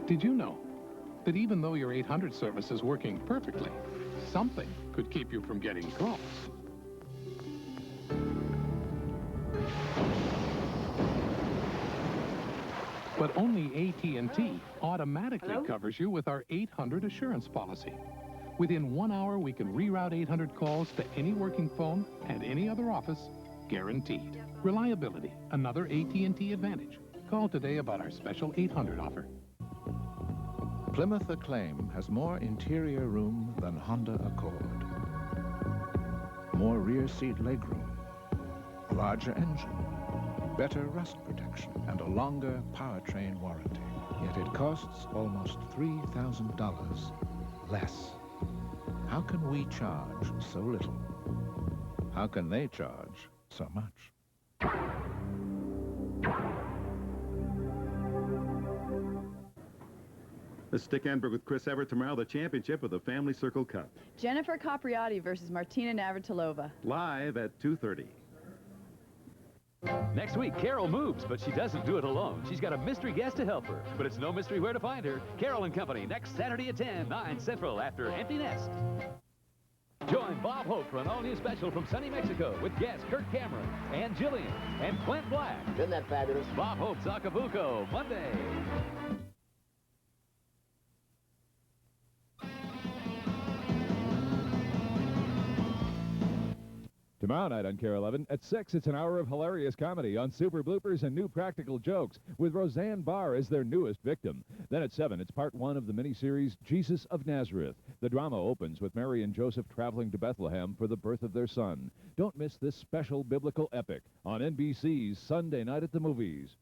Did you know that even though your 800 service is working perfectly, something could keep you from getting calls? But only AT&T automatically covers you with our 800 assurance policy. Within 1 hour, we can reroute 800 calls to any working phone at any other office, guaranteed. Reliability, another AT&T advantage. Call today about our special 800 offer. Plymouth Acclaim has more interior room than Honda Accord. More rear seat legroom, a larger engine, better rust protection, and a longer powertrain warranty. Yet it costs almost $3,000 less. How can we charge so little? How can they charge so much? This is Dick Enberg with Chris Everett. Tomorrow, the championship of the Family Circle Cup. Jennifer Capriati versus Martina Navratilova. Live at 2:30. Next week, Carol moves, but she doesn't do it alone. She's got a mystery guest to help her, but it's no mystery where to find her. Carol and Company, next Saturday at 10, 9 Central, after Empty Nest. Join Bob Hope for an all-new special from sunny Mexico with guests Kirk Cameron, Ann Jillian, and Clint Black. Isn't that fabulous? Bob Hope's Acapulco, Monday. Tomorrow night on KARE 11 at 6, it's an hour of hilarious comedy on super bloopers and new practical jokes with Roseanne Barr as their newest victim. Then at 7, it's part 1 of the miniseries Jesus of Nazareth. The drama opens with Mary and Joseph traveling to Bethlehem for the birth of their son. Don't miss this special biblical epic on NBC's Sunday Night at the Movies.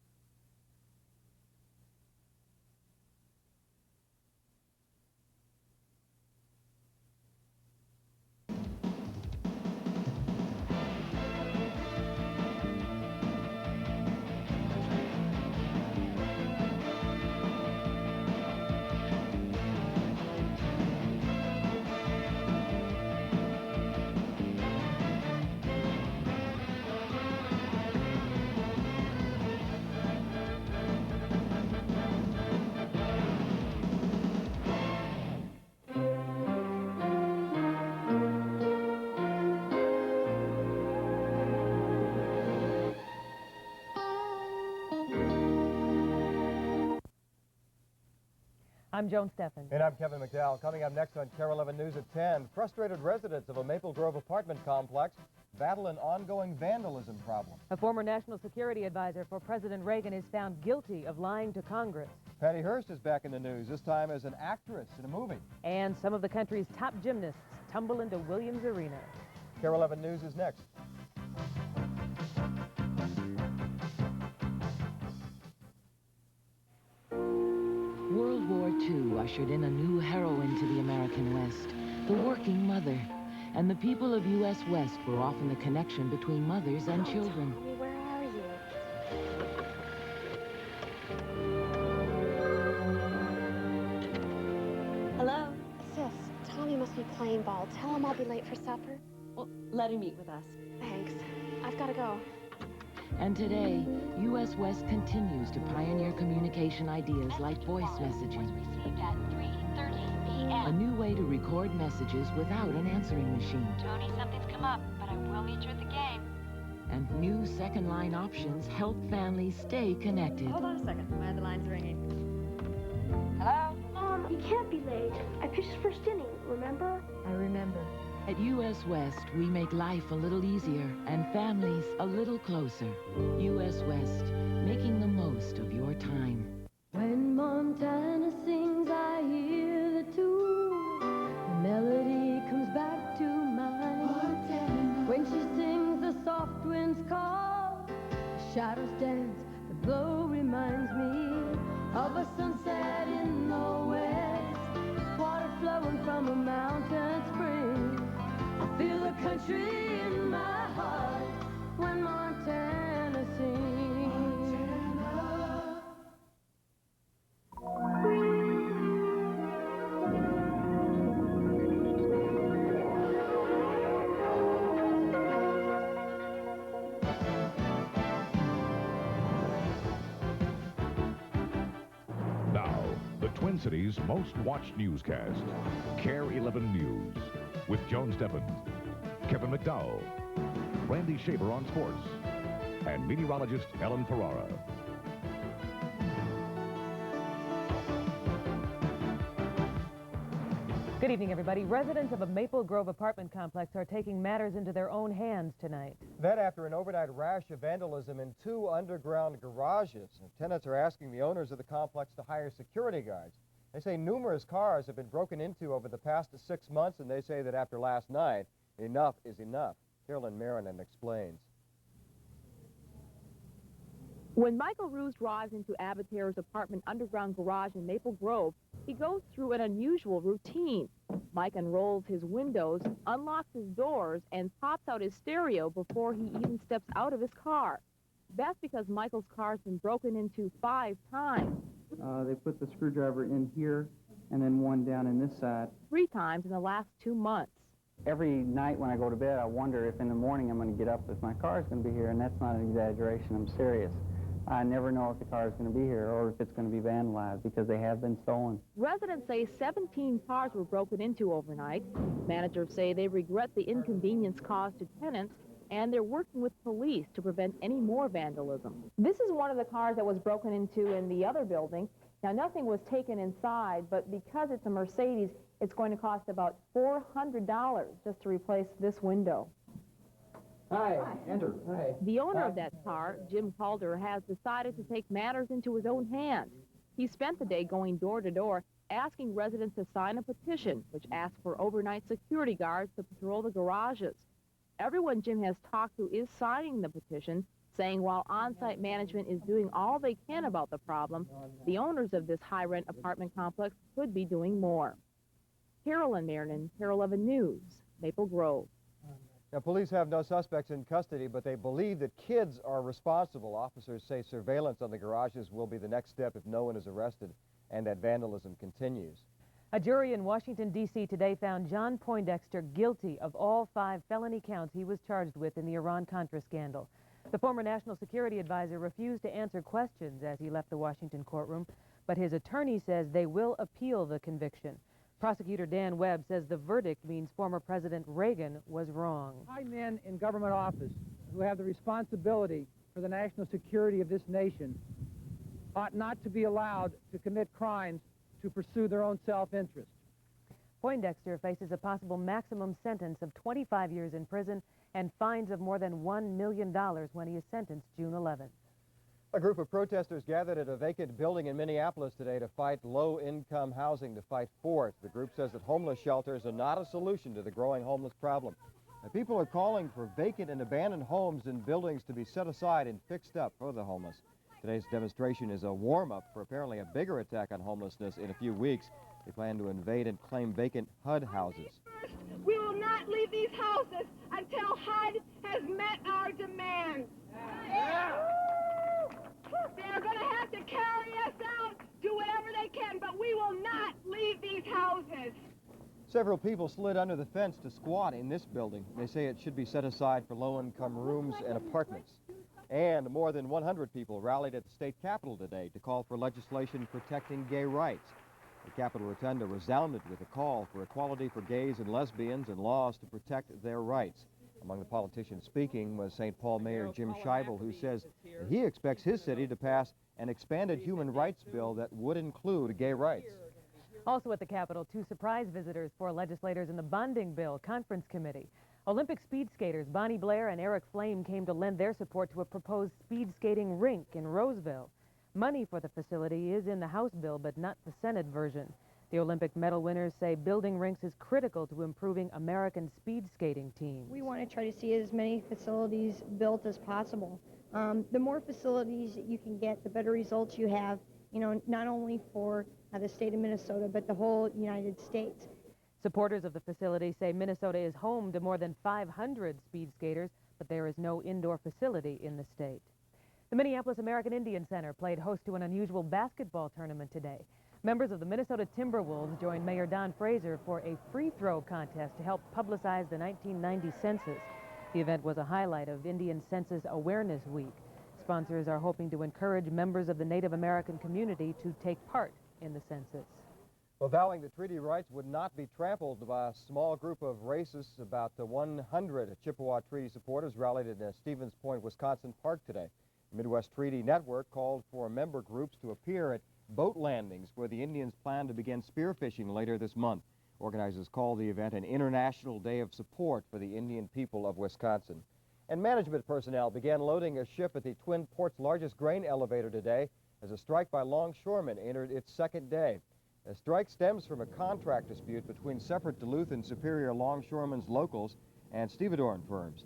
I'm Joan Steffen. And I'm Kevin McDowell. Coming up next on KARE 11 News at 10, frustrated residents of a Maple Grove apartment complex battle an ongoing vandalism problem. A former national security advisor for President Reagan is found guilty of lying to Congress. Patty Hearst is back in the news, this time as an actress in a movie. And some of the country's top gymnasts tumble into Williams Arena. KARE 11 News is next. World War II ushered in a new heroine to the American West, the working mother. And the people of U.S. West were often the connection between mothers and children. Tommy, where are you? Hello? Sis, Tommy must be playing ball. Tell him I'll be late for supper. Well, let him eat with us. Thanks. I've got to go. And today, U.S. West continues to pioneer communication ideas like voice messaging. Received at 3:30 p.m. A new way to record messages without an answering machine. Tony, something's come up, but I will meet you at the game. And new second-line options help families stay connected. Hold on a second. My other line's ringing. Hello? Mom, you can't be late. I pitched first inning, remember? I remember. At U.S. West, we make life a little easier and families a little closer. U.S. West, making the most of your time. When Montana sings, I hear the tune. The melody comes back to mind. Montana. When she sings, the soft winds call. The shadows dance, the glow reminds me of a sunset in the west. Water flowing from a mountain spring. I feel the country in my heart when Montana sings. Now, the Twin Cities' most watched newscast, KARE 11 News, with Joan Stephens, Kevin McDowell, Randy Shaver on sports, and meteorologist Ellen Ferrara. Good evening, everybody. Residents of a Maple Grove apartment complex are taking matters into their own hands tonight. That after an overnight rash of vandalism in 2 underground garages. Tenants are asking the owners of the complex to hire security guards. They say numerous cars have been broken into over the past 6 months, and they say that after last night, enough is enough. Carolyn Marinan explains. When Michael Roos drives into Abateur's apartment underground garage in Maple Grove, he goes through an unusual routine. Mike unrolls his windows, unlocks his doors, and pops out his stereo before he even steps out of his car. That's because Michael's car's been broken into 5 times. They put the screwdriver in here and then one down in this side. 3 times in the last 2 months. Every night when I go to bed, I wonder if in the morning I'm going to get up if my car is going to be here, and that's not an exaggeration. I'm serious. I never know if the car is going to be here or if it's going to be vandalized because they have been stolen. Residents say 17 cars were broken into overnight. Managers say they regret the inconvenience caused to tenants, and they're working with police to prevent any more vandalism. This is one of the cars that was broken into in the other building. Now, nothing was taken inside, but because it's a Mercedes, it's going to cost about $400 just to replace this window. Hi, enter. Hi. The owner of that car, Jim Calder, has decided to take matters into his own hands. He spent the day going door to door, asking residents to sign a petition, which asks for overnight security guards to patrol the garages. Everyone Jim has talked to is signing the petition, saying while on-site management is doing all they can about the problem, the owners of this high-rent apartment complex could be doing more. Carolyn Marinan, KARE 11 News, Maple Grove. Now, police have no suspects in custody, but they believe that kids are responsible. Officers say surveillance on the garages will be the next step if no one is arrested and that vandalism continues. A jury in Washington, D.C. today found John Poindexter guilty of all 5 felony counts he was charged with in the Iran-Contra scandal. The former national security advisor refused to answer questions as he left the Washington courtroom, but his attorney says they will appeal the conviction. Prosecutor Dan Webb says the verdict means former President Reagan was wrong. High men in government office who have the responsibility for the national security of this nation ought not to be allowed to commit crimes to pursue their own self-interest. Poindexter faces a possible maximum sentence of 25 years in prison and fines of more than $1 million when he is sentenced June 11th. A group of protesters gathered at a vacant building in Minneapolis today to fight low-income housing, to fight for it. The group says that homeless shelters are not a solution to the growing homeless problem. Now, people are calling for vacant and abandoned homes and buildings to be set aside and fixed up for the homeless. Today's demonstration is a warm-up for apparently a bigger attack on homelessness in a few weeks. They plan to invade and claim vacant HUD houses. We will not leave these houses until HUD has met our demands. They're going to have to carry us out, do whatever they can, but we will not leave these houses. Several people slid under the fence to squat in this building. They say it should be set aside for low-income rooms and apartments. And more than 100 people rallied at the state capitol today to call for legislation protecting gay rights. The Capitol Rotunda resounded with a call for equality for gays and lesbians and laws to protect their rights. Among the politicians speaking was St. Paul Mayor Jim Scheibel, who says that he expects his city to pass an expanded human rights bill that would include gay rights. Also at the Capitol, 2 surprise visitors for legislators in the bonding bill conference committee. Olympic speed skaters Bonnie Blair and Eric Flame came to lend their support to a proposed speed skating rink in Roseville. Money for the facility is in the House bill, but not the Senate version. The Olympic medal winners say building rinks is critical to improving American speed skating teams. We want to try to see as many facilities built as possible. The more facilities you can get, the better results you have, you know, not only for the state of Minnesota, but the whole United States. Supporters of the facility say Minnesota is home to more than 500 speed skaters, but there is no indoor facility in the state. The Minneapolis American Indian Center played host to an unusual basketball tournament today. Members of the Minnesota Timberwolves joined Mayor Don Fraser for a free throw contest to help publicize the 1990 census. The event was a highlight of Indian Census Awareness Week. Sponsors are hoping to encourage members of the Native American community to take part in the census. Well, vowing the treaty rights would not be trampled by a small group of racists. About 100 Chippewa Treaty supporters rallied at Stevens Point, Wisconsin Park today. The Midwest Treaty Network called for member groups to appear at boat landings where the Indians plan to begin spearfishing later this month. Organizers call the event an International Day of Support for the Indian people of Wisconsin. And management personnel began loading a ship at the Twin Ports' largest grain elevator today as a strike by longshoremen entered its second day. The strike stems from a contract dispute between separate Duluth and Superior longshoremen's locals and stevedore firms.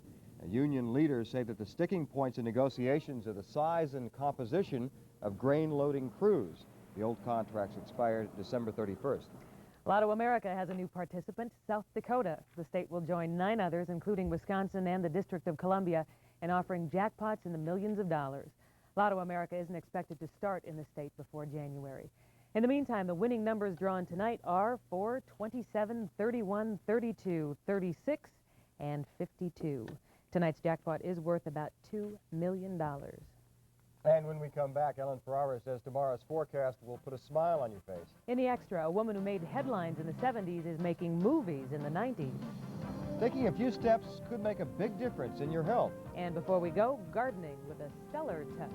Union leaders say that the sticking points in negotiations are the size and composition of grain loading crews. The old contracts expired December 31st. Lotto America has a new participant, South Dakota. The state will join 9 others, including Wisconsin and the District of Columbia, in offering jackpots in the millions of dollars. Lotto America isn't expected to start in the state before January. In the meantime, the winning numbers drawn tonight are 4, 27, 31, 32, 36, and 52. Tonight's jackpot is worth about $2 million. And when we come back, Ellen Ferrara says tomorrow's forecast will put a smile on your face. In the extra, a woman who made headlines in the 70s is making movies in the 90s. Taking a few steps could make a big difference in your health. And before we go, gardening with a stellar touch.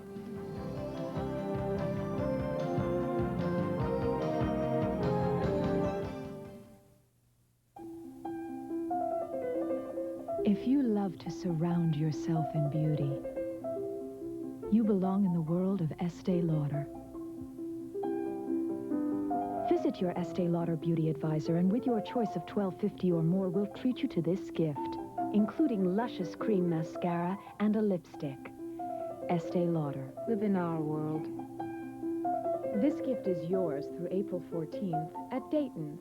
If you love to surround yourself in beauty, you belong in the world of Estee Lauder. Visit your Estee Lauder beauty advisor, and with your choice of $12.50 or more, we'll treat you to this gift, including luscious cream mascara and a lipstick. Estee Lauder. Live in our world. This gift is yours through April 14th at Dayton's.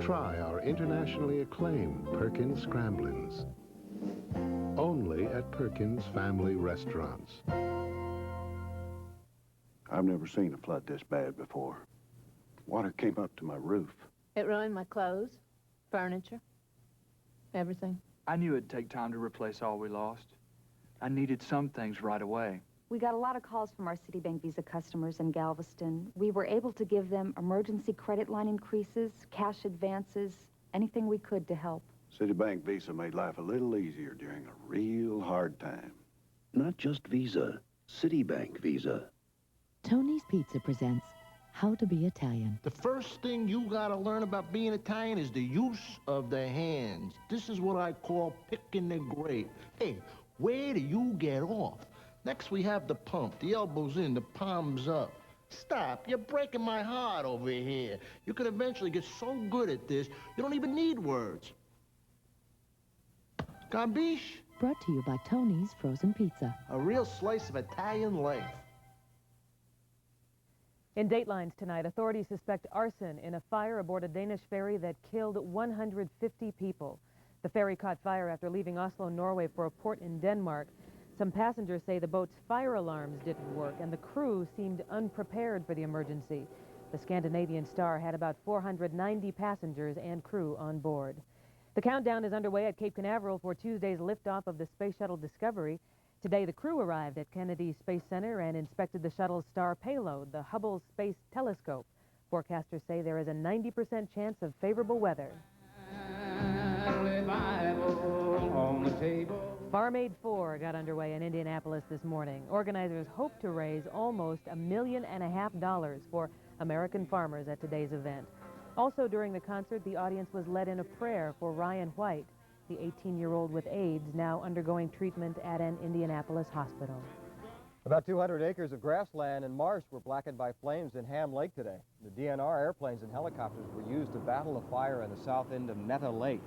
Try our internationally acclaimed Perkins Scramblins. Only at Perkins Family Restaurants. I've never seen a flood this bad before. Water came up to my roof. It ruined my clothes, furniture, everything. I knew it'd take time to replace all we lost. I needed some things right away. We got a lot of calls from our Citibank Visa customers in Galveston. We were able to give them emergency credit line increases, cash advances, anything we could to help. Citibank Visa made life a little easier during a real hard time. Not just Visa, Citibank Visa. Tony's Pizza presents How to Be Italian. The first thing you gotta learn about being Italian is the use of the hands. This is what I call picking the grape. Hey, where do you get off? Next we have the pump, the elbows in, the palms up. Stop, you're breaking my heart over here. You can eventually get so good at this, you don't even need words. Gambish? Brought to you by Tony's Frozen Pizza. A real slice of Italian life. In Datelines tonight, authorities suspect arson in a fire aboard a Danish ferry that killed 150 people. The ferry caught fire after leaving Oslo, Norway for a port in Denmark. Some passengers say the boat's fire alarms didn't work and the crew seemed unprepared for the emergency. The Scandinavian Star had about 490 passengers and crew on board. The countdown is underway at Cape Canaveral for Tuesday's liftoff of the Space Shuttle Discovery. Today, the crew arrived at Kennedy Space Center and inspected the shuttle's star payload, the Hubble Space Telescope. Forecasters say there is a 90% chance of favorable weather. Farm Aid 4 got underway in Indianapolis this morning. Organizers hope to raise almost $1.5 million for American farmers at today's event. Also during the concert, the audience was led in a prayer for Ryan White, the 18-year-old with AIDS now undergoing treatment at an Indianapolis hospital. About 200 acres of grassland and marsh were blackened by flames in Ham Lake today. The DNR airplanes and helicopters were used to battle a fire in the south end of Netta Lake.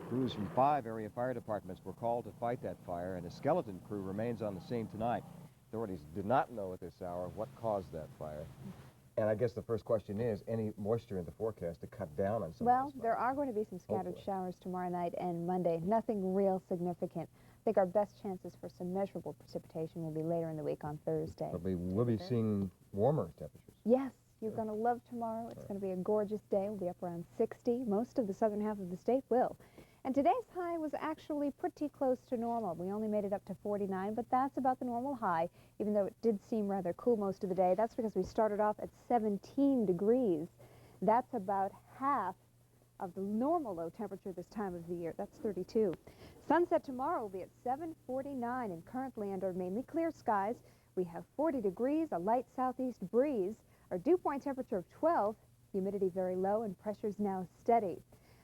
Crews from 5 area fire departments were called to fight that fire, and a skeleton crew remains on the scene tonight. Authorities do not know at this hour what caused that fire. And I guess the first question is, any moisture in the forecast to cut down on some Well, of this? there are going to be some scattered showers tomorrow night and Monday. Nothing real significant. I think our best chances for some measurable precipitation will be later in the week on Thursday. But we'll be seeing warmer temperatures. Yes, you're going to love tomorrow. It's going to be a gorgeous day. We'll be up around 60. Most of the southern half of the state will. And today's high was actually pretty close to normal. We only made it up to 49, but that's about the normal high, even though it did seem rather cool most of the day. That's because we started off at 17 degrees. That's about half of the normal low temperature this time of the year. That's 32. Sunset tomorrow will be at 7:49, and currently under mainly clear skies, we have 40 degrees, a light southeast breeze, our dew point temperature of 12, humidity very low, and pressure's now steady.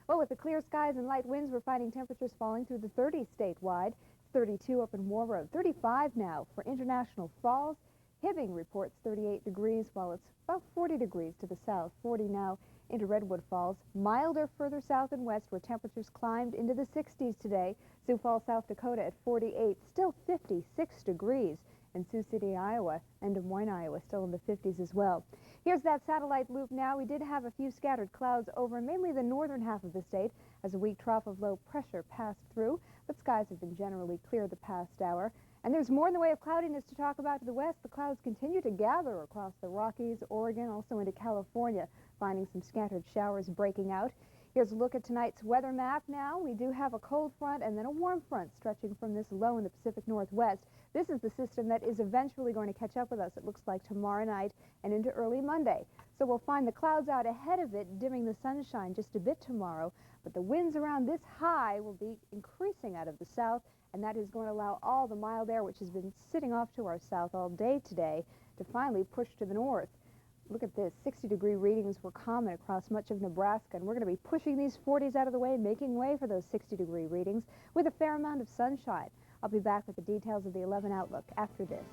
Well, with the clear skies and light winds, we're finding temperatures falling through the 30s statewide. 32 up in War Road, 35 now for International Falls. Hibbing reports 38 degrees, while it's about 40 degrees to the south, 40 now into Redwood Falls. Milder further south and west, where temperatures climbed into the 60s today. Sioux Falls, South Dakota at 48, still 56 degrees. In Sioux City, Iowa, and Des Moines, Iowa, still in the 50s as well. Here's that satellite loop now. We did have a few scattered clouds over mainly the northern half of the state as a weak trough of low pressure passed through, but skies have been generally clear the past hour. And there's more in the way of cloudiness to talk about to the west. The clouds continue to gather across the Rockies, Oregon, also into California, finding some scattered showers breaking out. Here's a look at tonight's weather map now. We do have a cold front and then a warm front stretching from this low in the Pacific Northwest. This is the system that is eventually going to catch up with us, it looks like, tomorrow night and into early Monday. So we'll find the clouds out ahead of it, dimming the sunshine just a bit tomorrow. But the winds around this high will be increasing out of the south, and that is going to allow all the mild air, which has been sitting off to our south all day today, to finally push to the north. Look at this, 60-degree readings were common across much of Nebraska, and we're going to be pushing these 40s out of the way, making way for those 60-degree readings with a fair amount of sunshine. I'll be back with the details of the 11 outlook after this.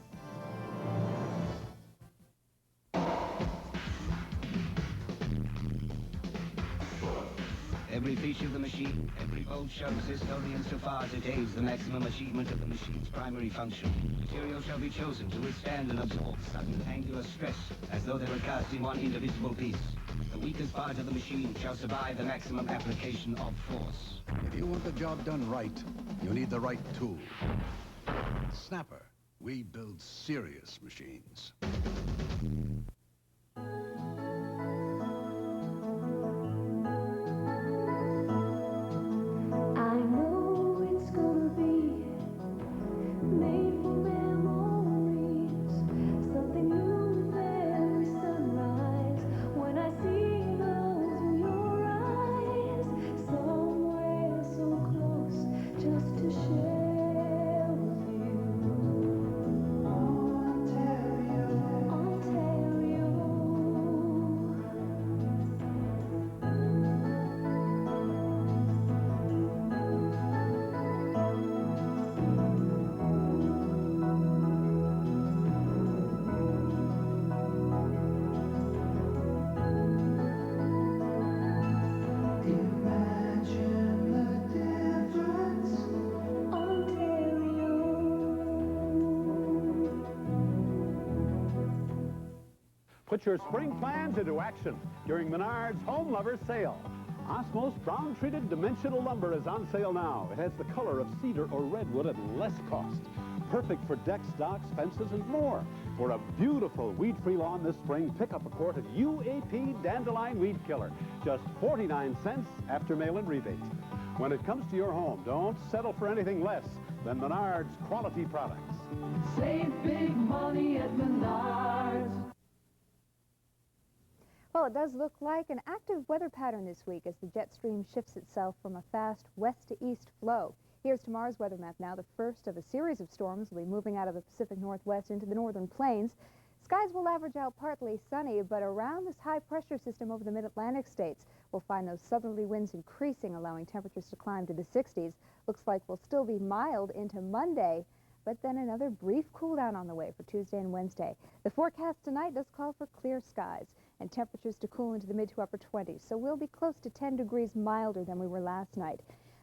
Every feature of the machine, every bolt shows historians so far as it aids the maximum achievement of the machine's primary function. Material shall be chosen to withstand and absorb sudden angular stress, as though they were cast in one indivisible piece. The weakest part of the machine shall survive the maximum application of force. If you want the job done right, you need the right tool. Snapper. We build serious machines. Put your spring plans into action during Menard's Home Lovers Sale. Osmos brown-treated dimensional lumber is on sale now. It has the color of cedar or redwood at less cost. Perfect for deck stocks, fences, and more. For a beautiful weed-free lawn this spring, pick up a quart of UAP Dandelion Weed Killer. Just 49 cents after mail-in rebate. When it comes to your home, don't settle for anything less than Menard's quality products. Save big money at Menard's. Well, it does look like an active weather pattern this week as the jet stream shifts itself from a fast west to east flow. Here's tomorrow's weather map now. The first of a series of storms will be moving out of the Pacific Northwest into the northern plains. Skies will average out partly sunny, but around this high pressure system over the mid-Atlantic states, we'll find those southerly winds increasing, allowing temperatures to climb to the 60s. Looks like we'll still be mild into Monday, but then another brief cool down on the way for Tuesday and Wednesday. The forecast tonight does call for clear skies and temperatures to cool into the mid to upper 20s, so we'll be close to 10 degrees milder than we were last night.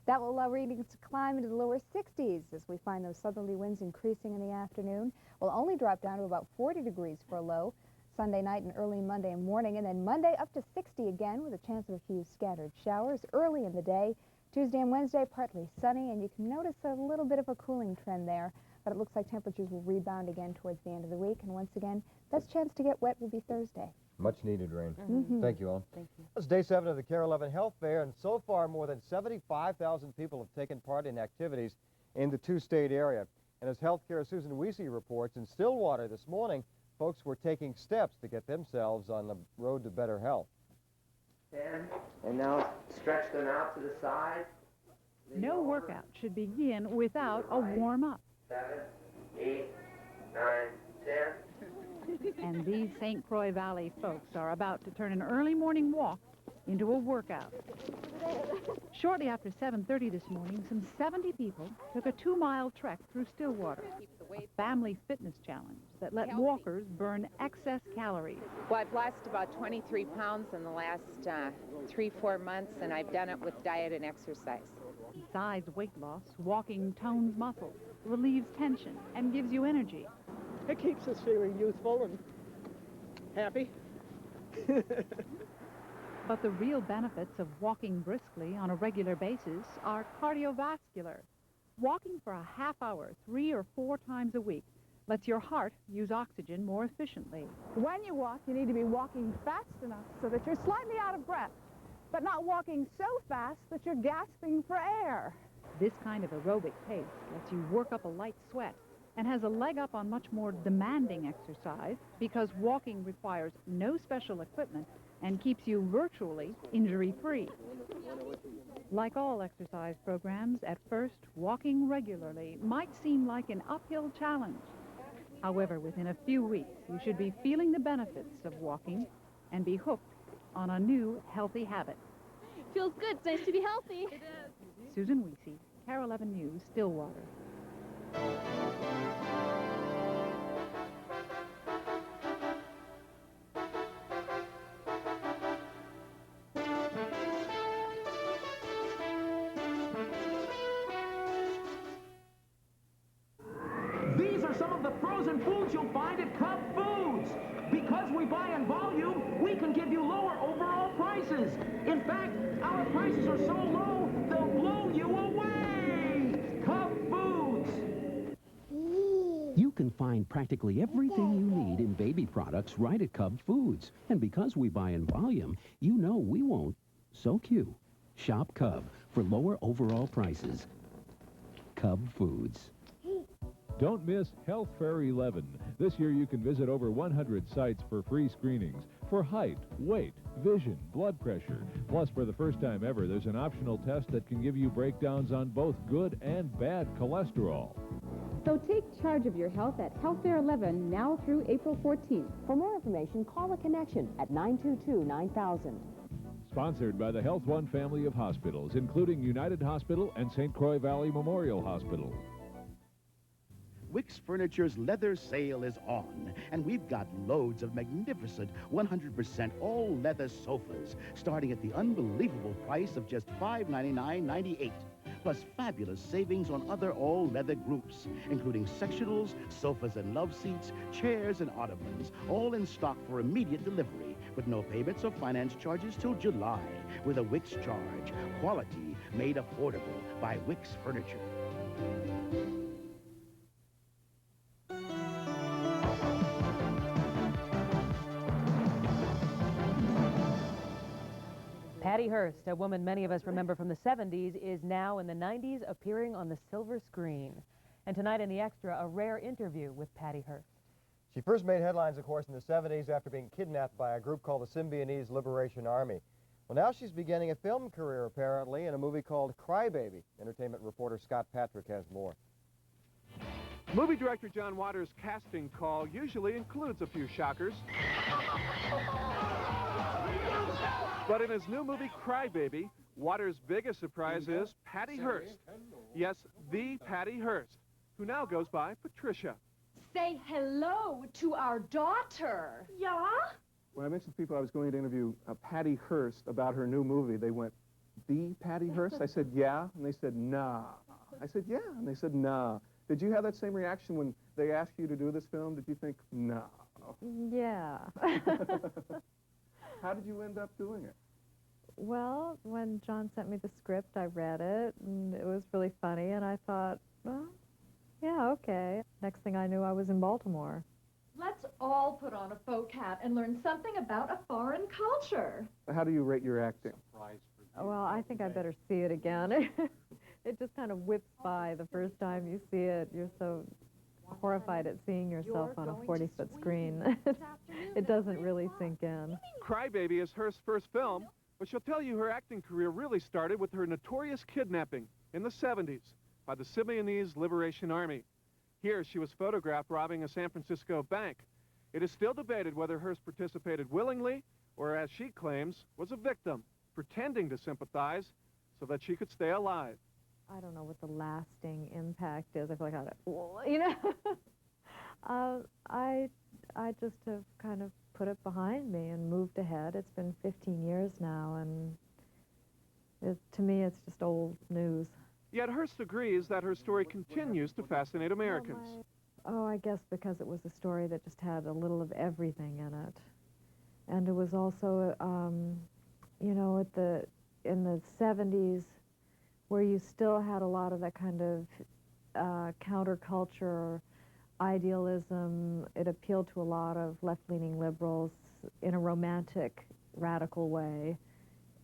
That will allow readings to climb into the lower 60s as we find those southerly winds increasing in the afternoon. We'll only drop down to about 40 degrees for a low. Sunday night and early Monday morning, and then Monday up to 60 again with a chance of a few scattered showers early in the day. Tuesday and Wednesday partly sunny, and you can notice a little bit of a cooling trend there, but it looks like temperatures will rebound again towards the end of the week, and once again, best chance to get wet will be Thursday. Much needed rain. Mm-hmm. Thank you, Ellen. Thank you. It's day 7 of the KARE 11 Health Fair, and so far more than 75,000 people have taken part in activities in the two-state area. And as Healthcare's Susan Wiese reports, in Stillwater this morning, folks were taking steps to get themselves on the road to better health. And now stretch them out to the side. No workout should begin without a warm-up. 7, 8, 9, 10. And these St. Croix Valley folks are about to turn an early morning walk into a workout. Shortly after 7:30 this morning, some 70 people took a 2-mile trek through Stillwater, a family fitness challenge that let walkers burn excess calories. Well, I've lost about 23 pounds in the last 3-4 months, and I've done it with diet and exercise. Besides weight loss, walking tones muscles, relieves tension, and gives you energy. It keeps us feeling youthful and happy. But the real benefits of walking briskly on a regular basis are cardiovascular. Walking for a half hour 3 or 4 times a week lets your heart use oxygen more efficiently. When you walk, you need to be walking fast enough so that you're slightly out of breath, but not walking so fast that you're gasping for air. This kind of aerobic pace lets you work up a light sweat and has a leg up on much more demanding exercise because walking requires no special equipment and keeps you virtually injury-free. Like all exercise programs, at first, walking regularly might seem like an uphill challenge. However, within a few weeks, you should be feeling the benefits of walking and be hooked on a new healthy habit. Feels good. It's nice to be healthy. It is. Susan Wiese, KARE 11 News, Stillwater. These are some of the frozen foods you'll find at Cub Foods. Because we buy in volume, we can give you lower overall prices. In fact, our prices are so low, they'll blow you away. Cub Foods. You can find practically everything you need in baby products right at Cub Foods. And because we buy in volume, you know we won't. So cute. Shop Cub for lower overall prices. Cub Foods. Don't miss Health Fair 11. This year you can visit over 100 sites for free screenings for height, weight, vision, blood pressure. Plus, for the first time ever, there's an optional test that can give you breakdowns on both good and bad cholesterol. So take charge of your health at Health Fair 11 now through April 14th. For more information, call a connection at 922-9000. Sponsored by the Health One family of hospitals, including United Hospital and St. Croix Valley Memorial Hospital. Wix Furniture's leather sale is on, and we've got loads of magnificent 100% all-leather sofas, starting at the unbelievable price of just $599.98, plus fabulous savings on other all-leather groups, including sectionals, sofas and love seats, chairs and ottomans, all in stock for immediate delivery, with no payments or finance charges till July, with a Wix charge. Quality made affordable by Wix Furniture. Patty Hearst, a woman many of us remember from the 70s, is now in the 90s appearing on the silver screen. And tonight in the Extra, a rare interview with Patty Hearst. She first made headlines, of course, in the 70s after being kidnapped by a group called the Symbionese Liberation Army. Well, now she's beginning a film career, apparently, in a movie called Crybaby. Entertainment reporter Scott Patrick has more. Movie director John Waters' casting call usually includes a few shockers. But in his new movie, Crybaby, Waters' biggest surprise is Patty Hearst. Yes, the Patty Hearst, who now goes by Patricia. Say hello to our daughter. Yeah? When I mentioned to people I was going to interview Patty Hearst about her new movie, they went, the Patty Hearst? I said, yeah. And they said, nah. I said, yeah. And they said, nah. Did you have that same reaction when they asked you to do this film? Did you think, nah? now. Yeah. How did you end up doing it? Well, when John sent me the script, I read it, and it was really funny, and I thought, well, yeah, okay. Next thing I knew, I was in Baltimore. Let's all put on a faux hat and learn something about a foreign culture. How do you rate your acting? Well, I think I better see it again. It just kind of whips by the first time you see it. You're so horrified at seeing yourself on a 40-foot screen. It doesn't really sink in. Crybaby is her first film, but she'll tell you her acting career really started with her notorious kidnapping in the 70s by the Symbionese Liberation Army. Here, she was photographed robbing a San Francisco bank. It is still debated whether Hearst participated willingly or, as she claims, was a victim, pretending to sympathize so that she could stay alive. I don't know what the lasting impact is. I feel like you know, I just have kind of put it behind me and moved ahead. It's been 15 years now, and to me, it's just old news. Yet Hearst agrees that her story continues to fascinate Americans. Oh, I guess because it was a story that just had a little of everything in it. And it was also, you know, in the 70s, where you still had a lot of that kind of counterculture, idealism. It appealed to a lot of left-leaning liberals in a romantic, radical way.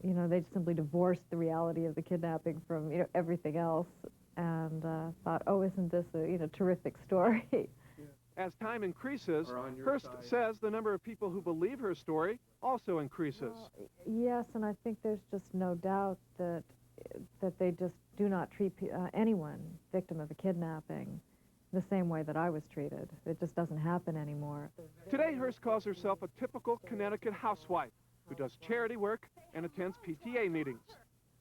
You know, they simply divorced the reality of the kidnapping from, you know, everything else, and thought, oh, isn't this a, you know, terrific story? As time increases, Hearst says the number of people who believe her story also increases. Well, yes, and I think there's just no doubt that they just do not treat anyone victim of a kidnapping the same way that I was treated. It just doesn't happen anymore. Today, Hearst calls herself a typical Connecticut housewife who does charity work and attends PTA meetings.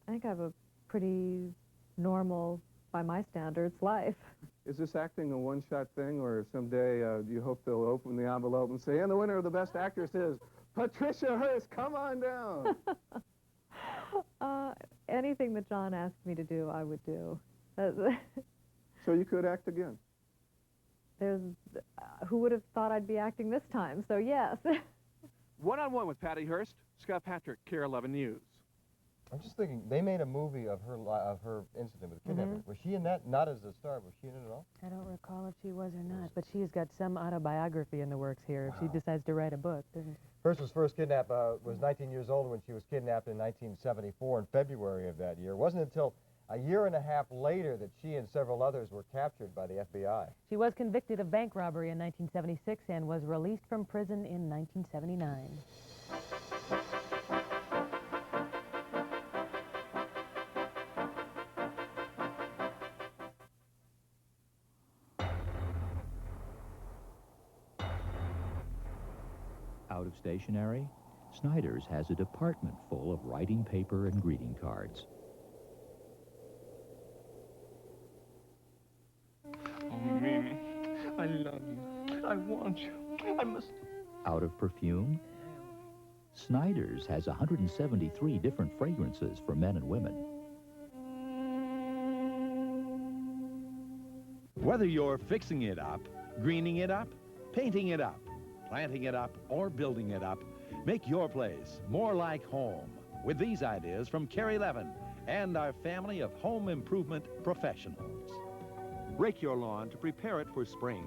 I think I have a pretty normal, by my standards, life. Is this acting a one-shot thing, or someday do you hope they'll open the envelope and say, and the winner of the Best Actress is Patricia Hearst, come on down? Anything that John asked me to do, I would do. So you could act again? Who would have thought I'd be acting this time? So yes. One-on-one with Patty Hearst, Scott Patrick, KARE 11 News. I'm just thinking, they made a movie of her incident with kidnapping. Was she in that? Not as a star. Was she in it at all? I don't recall if she was or not, but she's got some autobiography in the works here if she decides to write a book, doesn't she? Hearst was first kidnapped, was 19 years old when she was kidnapped in 1974 in February of that year. It wasn't until a year and a half later that she and several others were captured by the FBI. She was convicted of bank robbery in 1976 and was released from prison in 1979. Out of stationery, Snyder's has a department full of writing paper and greeting cards. Oh, Mimi, I love you. I want you. I must... Out of perfume, Snyder's has 173 different fragrances for men and women. Whether you're fixing it up, greening it up, painting it up, planting it up, or building it up, make your place more like home with these ideas from KARE 11 and our family of home improvement professionals. Rake your lawn to prepare it for spring.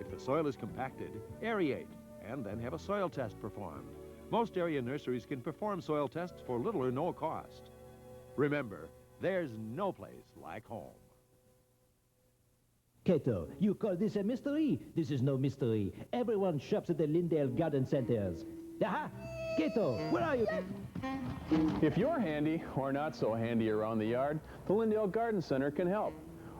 If the soil is compacted, aerate and then have a soil test performed. Most area nurseries can perform soil tests for little or no cost. Remember, there's no place like home. Kato, you call this a mystery? This is no mystery. Everyone shops at the Lindale Garden Centers. Aha! Kato, where are you? If you're handy or not so handy around the yard, the Lindale Garden Center can help.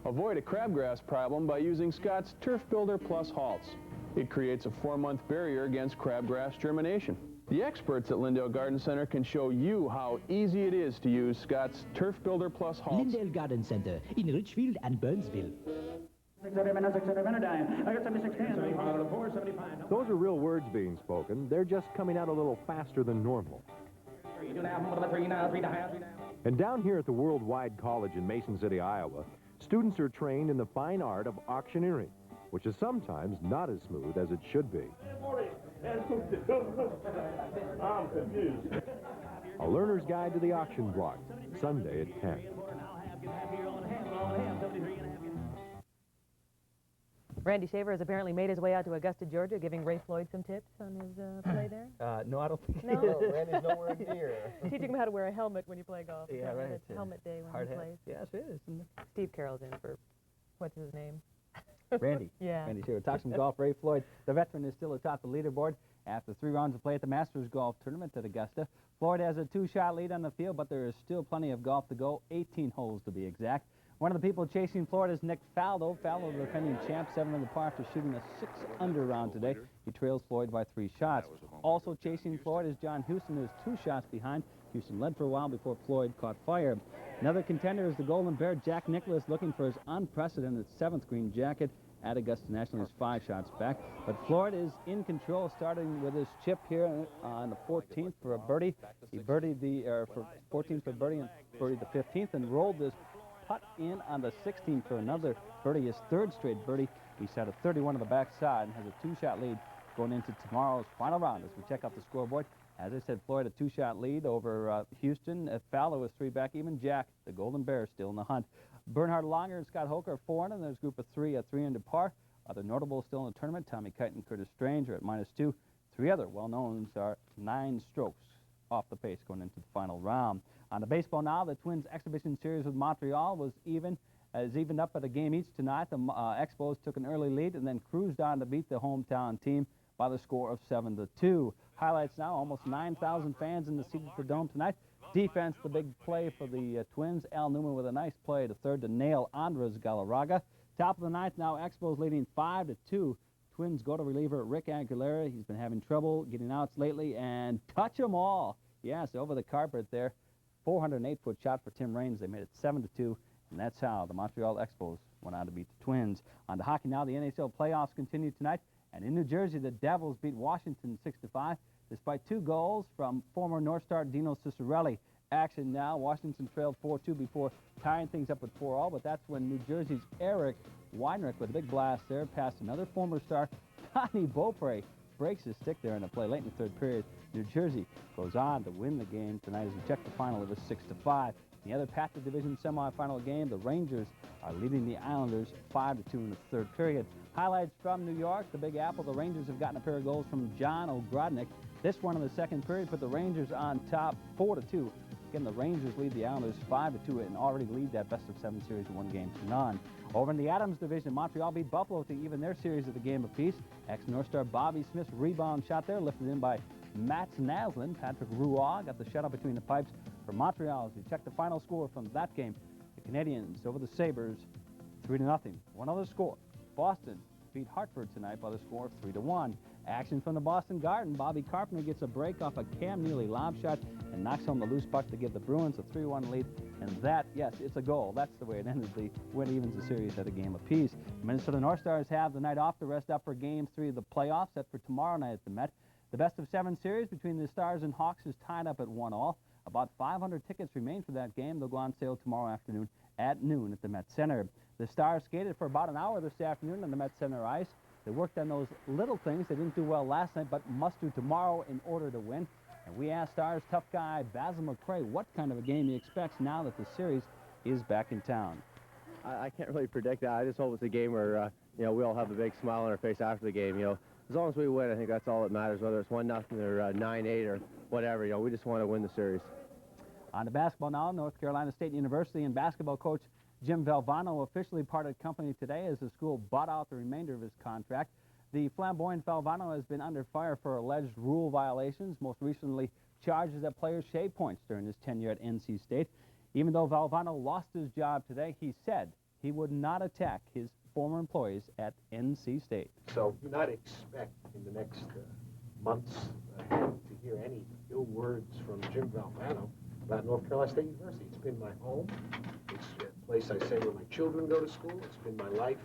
Avoid a crabgrass problem by using Scott's Turf Builder Plus Halts. It creates a 4-month barrier against crabgrass germination. The experts at Lindale Garden Center can show you how easy it is to use Scott's Turf Builder Plus Halts. Lindale Garden Center in Richfield and Burnsville. Those are real words being spoken. They're just coming out a little faster than normal. And down here at the Worldwide College in Mason City, Iowa, students are trained in the fine art of auctioneering. which is sometimes not as smooth as it should be. I'm confused. A Learner's Guide to the Auction Block, Sunday at 10. Randy Shaver has apparently made his way out to Augusta, Georgia, giving Ray Floyd some tips on his play there. No, I don't think No? Randy's nowhere near. Teaching him how to wear a helmet when you play golf. Yeah, right. It's helmet day when Hard he hat. plays. Yes, it is. Steve Carroll's in for, what's his name? Randy. Yeah. Randy Shaver. Talks some golf. Ray Floyd, the veteran, is still atop the leaderboard after 3 rounds of play at the Masters Golf Tournament at Augusta. Floyd has a 2-shot lead on the field, but there is still plenty of golf to go, 18 holes to be exact. One of the people chasing Floyd is Nick Faldo. Faldo, the defending champ, 7 under par after shooting a 6-under round today. He trails Floyd by 3 shots. Also chasing Floyd is John Houston, who is 2 shots behind. Houston led for a while before Floyd caught fire. Another contender is the Golden Bear, Jack Nicklaus, looking for his unprecedented 7th green jacket at Augusta National. He's 5 shots back. But Floyd is in control, starting with his chip here on the 14th for a birdie. He birdied the 14th for birdie and birdied the 15th and rolled this putt in on the 16th for another birdie, his 3rd straight birdie. He's had a 31 on the backside and has a 2-shot lead going into tomorrow's final round. As we check out the scoreboard, as I said, Floyd a 2-shot lead over Houston. Fallow is 3 back. Even Jack, the Golden Bear, still in the hunt. Bernhard Longer and Scott Hoke are 4 under. There's a group of 3 at 3 under par. Other notables still in the tournament. Tommy Kite and Curtis Strange are at -2. 3 other well-knowns are 9 strokes off the pace going into the final round. On the baseball now, the Twins exhibition series with Montreal was evened up at a game each tonight. The Expos took an early lead and then cruised on to beat the hometown team by the score of 7-2. Highlights now, almost 9,000 fans in the seat at the Dome tonight. Defense, the big play for the Twins. Al Newman with a nice play to third to nail Andres Galarraga. Top of the ninth now, Expos leading 5-2. Twins go to reliever Rick Aguilera. He's been having trouble getting outs lately and touch them all. Yes, over the carpet there. 408-foot shot for Tim Raines. They made it 7-2, and that's how the Montreal Expos went on to beat the Twins. On to hockey now, the NHL playoffs continue tonight, and in New Jersey, the Devils beat Washington 6-5, despite 2 goals from former North Star Dino Ciccarelli. Action now, Washington trailed 4-2 before tying things up at 4-all, but that's when New Jersey's Eric Weinrich with a big blast there past another former star, Tony Beaupre. Breaks his stick there in the play late in the 3rd period. New Jersey goes on to win the game tonight as we check the final. It was 6-5. The other Patrick Division semifinal game, the Rangers are leading the Islanders 5-2 in the 3rd period. Highlights from New York, the Big Apple. The Rangers have gotten a pair of goals from John Ogrodnik. This one in the 2nd period put the Rangers on top 4-2. Again, the Rangers lead the Islanders 5-2 and already lead that best-of-7 series 1-0. Over in the Adams Division, Montreal beat Buffalo to even their series of the game apiece. Ex-North Star Bobby Smith's rebound shot there lifted in by Mats Naslund. Patrick Roy got the shutout between the pipes for Montreal. As we check the final score from that game, the Canadiens over the Sabres 3-0. One other score, Boston beat Hartford tonight by the score of 3-1. Action from the Boston Garden. Bobby Carpenter gets a break off a Cam Neely lob shot and knocks home the loose puck to give the Bruins a 3-1 lead. And that, yes, it's a goal. That's the way it ended. The win evens the series at a game apiece. Minnesota North Stars have the night off to rest up for Game 3 of the playoffs set for tomorrow night at the Met. The best-of-7 series between the Stars and Hawks is tied up at 1-all. About 500 tickets remain for that game. They'll go on sale tomorrow afternoon at noon at the Met Center. The Stars skated for about an hour this afternoon on the Met Center ice. They worked on those little things they didn't do well last night, but must do tomorrow in order to win. And we asked Stars tough guy Basil McCray what kind of a game he expects now that the series is back in town. I can't really predict that. I just hope it's a game where we all have a big smile on our face after the game. As long as we win, I think that's all that matters. Whether it's 1-0 or 9-8 or whatever, we just want to win the series. On to basketball now. North Carolina State University and basketball coach Jim Valvano officially parted company today as the school bought out the remainder of his contract. The flamboyant Valvano has been under fire for alleged rule violations, most recently charges that players shaved points during his tenure at NC State. Even though Valvano lost his job today, he said he would not attack his former employees at NC State. So do not expect in the next months to hear any ill words from Jim Valvano about North Carolina State University. It's been my home. It's a place I say where my children go to school. It's been my life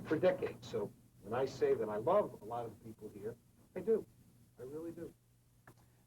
for decades. So when I say that I love a lot of the people here, I do. I really do.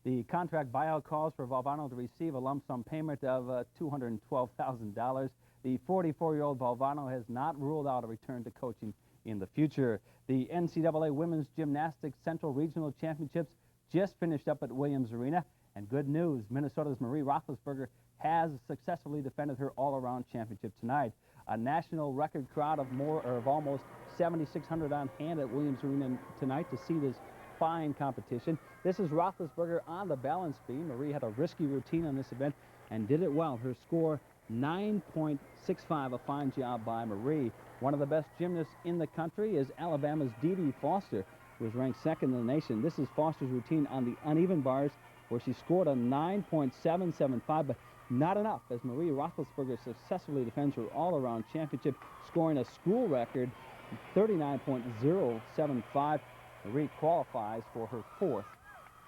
The contract buyout calls for Valvano to receive a lump sum payment of $212,000. The 44-year-old Valvano has not ruled out a return to coaching in the future. The NCAA Women's Gymnastics Central Regional Championships just finished up at Williams Arena. And good news, Minnesota's Marie Roethlisberger has successfully defended her all-around championship tonight. A national record crowd of almost 7,600 on hand at Williams Arena tonight to see this fine competition. This is Roethlisberger on the balance beam. Marie had a risky routine on this event and did it well. Her score, 9.65, a fine job by Marie. One of the best gymnasts in the country is Alabama's Dee Dee Foster, who is ranked second in the nation. This is Foster's routine on the uneven bars, where she scored a 9.775, but not enough, as Marie Roethlisberger successfully defends her all-around championship, scoring a school record 39.075. Marie qualifies for her 4th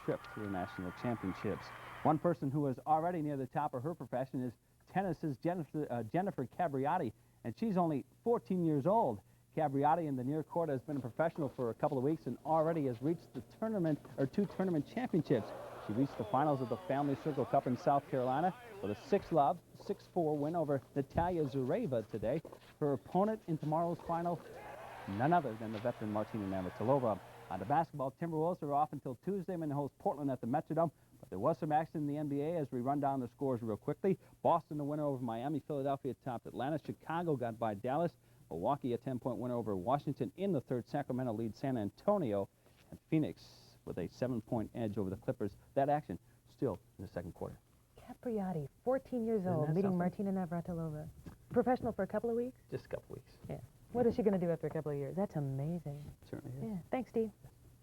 trip to the national championships. One person who is already near the top of her profession is tennis's Jennifer Capriati, and she's only 14 years old. Capriati in the near court has been a professional for a couple of weeks and already has reached the tournament, or 2 tournament championships. She reached the finals of the Family Circle Cup in South Carolina with a 6-love, 6-4 win over Natalia Zureva today. Her opponent in tomorrow's final, none other than the veteran Martina Navratilova. On the basketball, Timberwolves are off until Tuesday when they host Portland at the Metrodome. But there was some action in the NBA as we run down the scores real quickly. Boston, the winner over Miami. Philadelphia topped Atlanta. Chicago got by Dallas. Milwaukee, a 10-point win over Washington in the third. Sacramento leads San Antonio. And Phoenix with a 7-point edge over the Clippers. That action still in the second quarter. Capriati, 14 years old, meeting Martina Navratilova. Professional for a couple of weeks? Just a couple of weeks. Yeah. What is she going to do after a couple of years? That's amazing. Certainly is. Yeah. Thanks, Steve.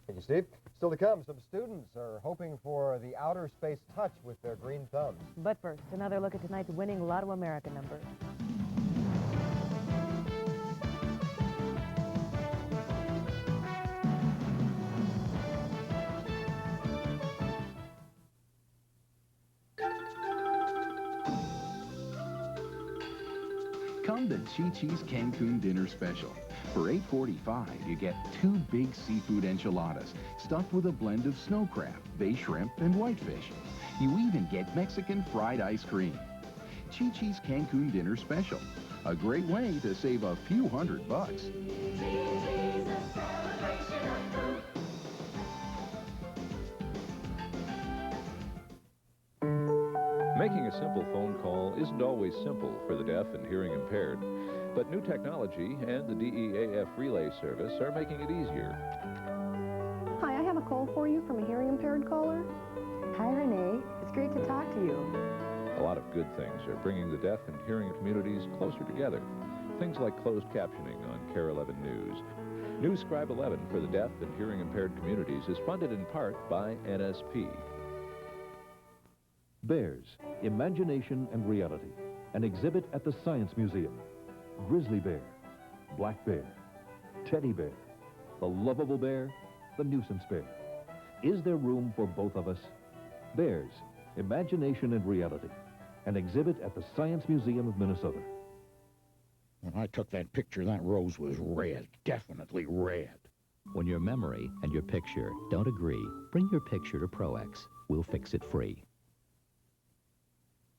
Thank you, Steve. Still to come, some students are hoping for the outer space touch with their green thumbs. But first, another look at tonight's winning Lotto America number. Come to Chi-Chi's Cancun Dinner Special. For $8.45, you get 2 big seafood enchiladas stuffed with a blend of snow crab, bay shrimp, and whitefish. You even get Mexican fried ice cream. Chi-Chi's Cancun Dinner Special. A great way to save a few $100. Making a simple phone call isn't always simple for the deaf and hearing impaired, but new technology and the DEAF relay service are making it easier. Hi, I have a call for you from a hearing impaired caller. Hi, Renee. It's great to talk to you. A lot of good things are bringing the deaf and hearing communities closer together. Things like closed captioning on KARE 11 News. New Scribe 11 for the deaf and hearing impaired communities is funded in part by NSP. Bears, Imagination and Reality, an exhibit at the Science Museum. Grizzly bear, black bear, teddy bear, the lovable bear, the nuisance bear. Is there room for both of us? Bears, Imagination and Reality, an exhibit at the Science Museum of Minnesota. When I took that picture, that rose was red, definitely red. When your memory and your picture don't agree, bring your picture to ProX. We'll fix it free.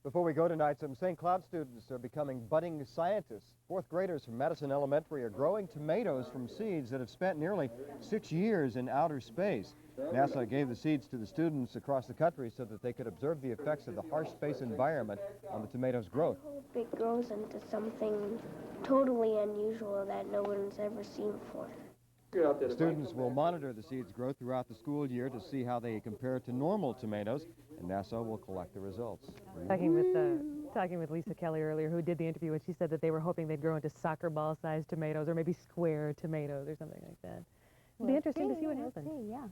Before we go tonight, some St. Cloud students are becoming budding scientists. 4th graders from Madison Elementary are growing tomatoes from seeds that have spent nearly 6 years in outer space. NASA gave the seeds to the students across the country so that they could observe the effects of the harsh space environment on the tomatoes' growth. I hope it grows into something totally unusual that no one's ever seen before. Students will monitor the seeds' growth throughout the school year to see how they compare to normal tomatoes, and NASA will collect the results. Talking with Lisa Kelly earlier, who did the interview, and she said that they were hoping they'd grow into soccer ball-sized tomatoes or maybe square tomatoes or something like that. It'll be interesting to see what happens. Yeah.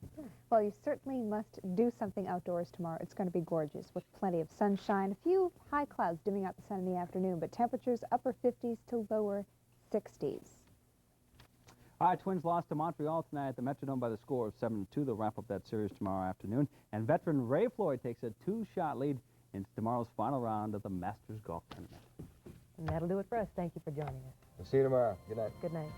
Well, you certainly must do something outdoors tomorrow. It's going to be gorgeous with plenty of sunshine, a few high clouds dimming out the sun in the afternoon, but temperatures upper 50s to lower 60s. All right, Twins lost to Montreal tonight at the Metrodome by the score of 7-2. They'll wrap up that series tomorrow afternoon. And veteran Ray Floyd takes a 2-shot lead into tomorrow's final round of the Masters Golf Tournament. And that'll do it for us. Thank you for joining us. We'll see you tomorrow. Good night. Good night.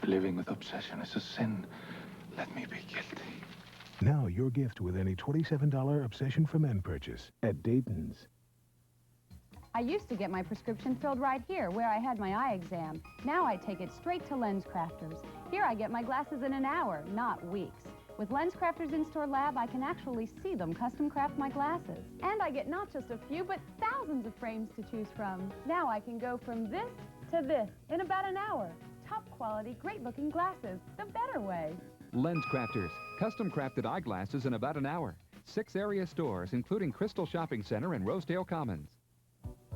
living with obsession is a sin, let me be guilty. Now your gift with any $27 Obsession for Men purchase at Dayton's. I used to get my prescription filled right here, where I had my eye exam. Now I take it straight to Lens Crafters. Here I get my glasses in an hour, not weeks. With Lens Crafters in-store lab, I can actually see them custom craft my glasses. And I get not just a few, but thousands of frames to choose from. Now I can go from this to this in about an hour. Top quality, great-looking glasses, the better way. Lens Crafters, custom-crafted eyeglasses in about an hour. 6 area stores, including Crystal Shopping Center and Rosedale Commons.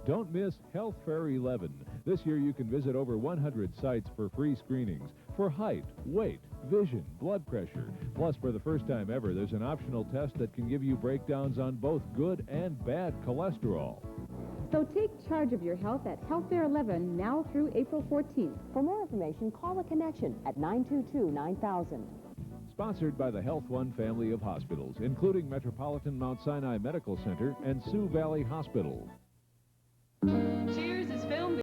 Don't miss Health Fair 11. This year you can visit over 100 sites for free screenings for height, weight, vision, blood pressure. Plus, for the first time ever, there's an optional test that can give you breakdowns on both good and bad cholesterol. So take charge of your health at Health Fair 11 now through April 14th. For more information, call a connection at 922-9000. Sponsored by the Health One family of hospitals, including Metropolitan Mount Sinai Medical Center and Sioux Valley Hospital. Cheers is filmed